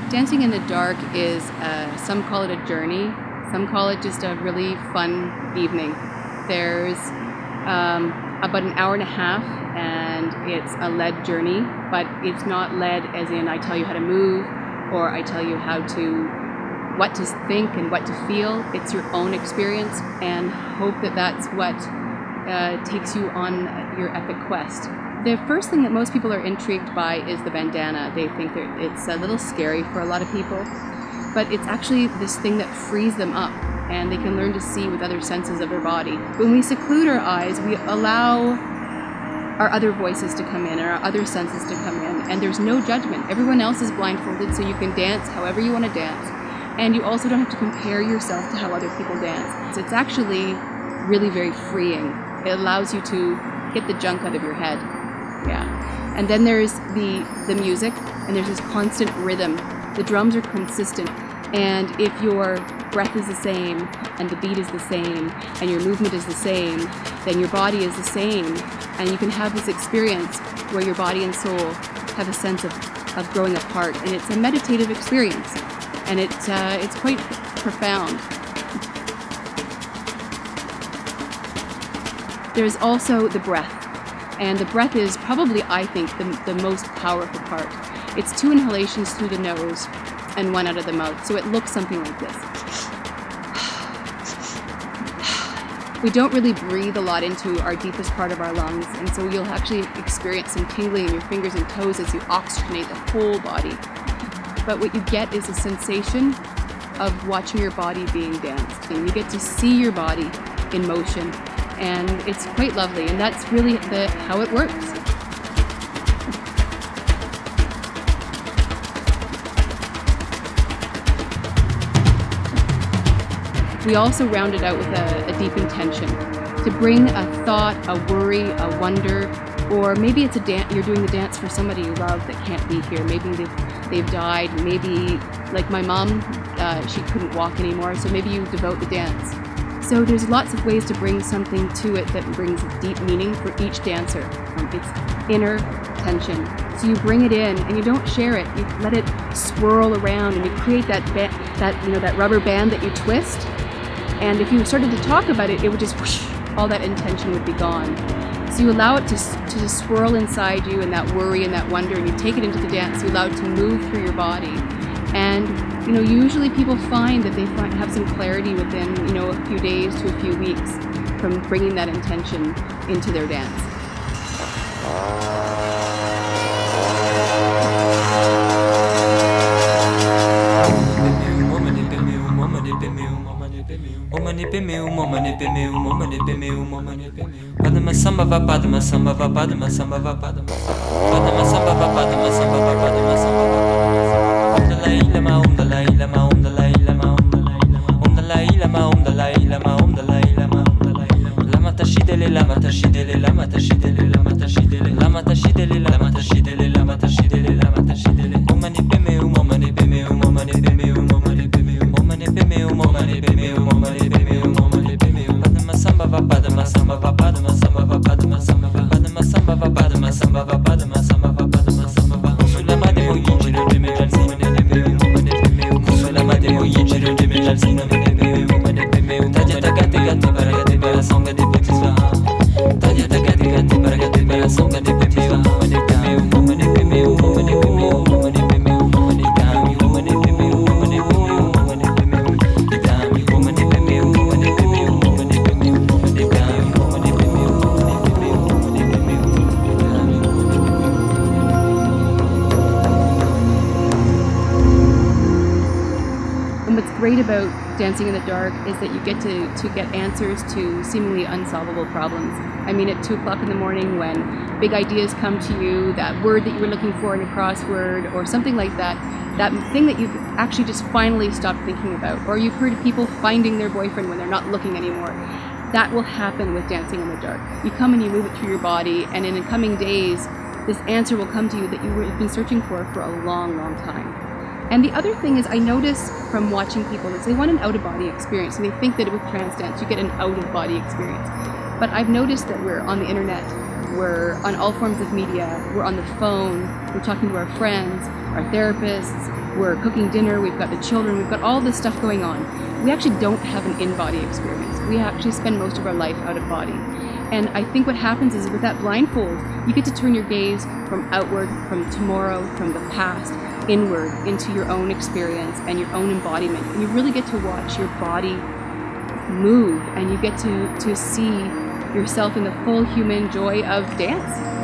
Dancing in the dark is, some call it a journey, some call it just a really fun evening. There's about an hour and a half, and it's a led journey, but it's not led as in I tell you how to move or I tell you what to think and what to feel. It's your own experience, and hope that that's what takes you on your epic quest. The first thing that most people are intrigued by is the bandana. They think that it's a little scary for a lot of people, but it's actually this thing that frees them up, and they can learn to see with other senses of their body. When we seclude our eyes, we allow our other voices to come in, and our other senses to come in, and there's no judgment. Everyone else is blindfolded, so you can dance however you want to dance, and you also don't have to compare yourself to how other people dance. So it's actually really very freeing. It allows you to get the junk out of your head. Yeah. And then there's the music, and there's this constant rhythm. The drums are consistent, and if your breath is the same, and the beat is the same, and your movement is the same, then your body is the same, and you can have this experience where your body and soul have a sense of growing apart, and it's a meditative experience, and it's quite profound. There's also the breath. And the breath is probably, I think, the most powerful part. It's 2 inhalations through the nose and 1 out of the mouth. So it looks something like this. We don't really breathe a lot into our deepest part of our lungs, and so you'll actually experience some tingling in your fingers and toes as you oxygenate the whole body. But what you get is a sensation of watching your body being danced. And you get to see your body in motion. And it's quite lovely, and that's really how it works. We also round it out with a deep intention to bring a thought, a worry, a wonder, or maybe it's you're doing the dance for somebody you love that can't be here. Maybe they've died. Maybe, like my mom, she couldn't walk anymore, so maybe you devote the dance. So there's lots of ways to bring something to it that brings deep meaning for each dancer. It's inner tension. So you bring it in and you don't share it. You let it swirl around, and you create that rubber band that you twist. And if you started to talk about it, it would just whoosh, all that intention would be gone. So you allow it to just swirl inside you, and that worry and that wonder, and you take it into the dance. You allow it to move through your body. And usually people find that they have some clarity within, a few days to a few weeks from bringing that intention into their dance. Great about dancing in the dark is that you get to get answers to seemingly unsolvable problems. I mean, at 2 o'clock in the morning, when big ideas come to you, that word that you were looking for in a crossword or something like that, that thing that you've actually just finally stopped thinking about, or you've heard people finding their boyfriend when they're not looking anymore, that will happen with dancing in the dark. You come and you move it through your body, and in the coming days, this answer will come to you that you've been searching for a long, long time. And the other thing is, I notice from watching people is they want an out-of-body experience, and they think that with trance dance you get an out-of-body experience. But I've noticed that we're on the internet, we're on all forms of media, we're on the phone, we're talking to our friends, our therapists, we're cooking dinner, we've got the children, we've got all this stuff going on. We actually don't have an in-body experience. We actually spend most of our life out of body. And I think what happens is with that blindfold, you get to turn your gaze from outward, from tomorrow, from the past, inward into your own experience and your own embodiment. And you really get to watch your body move, and you get to see yourself in the full human joy of dance.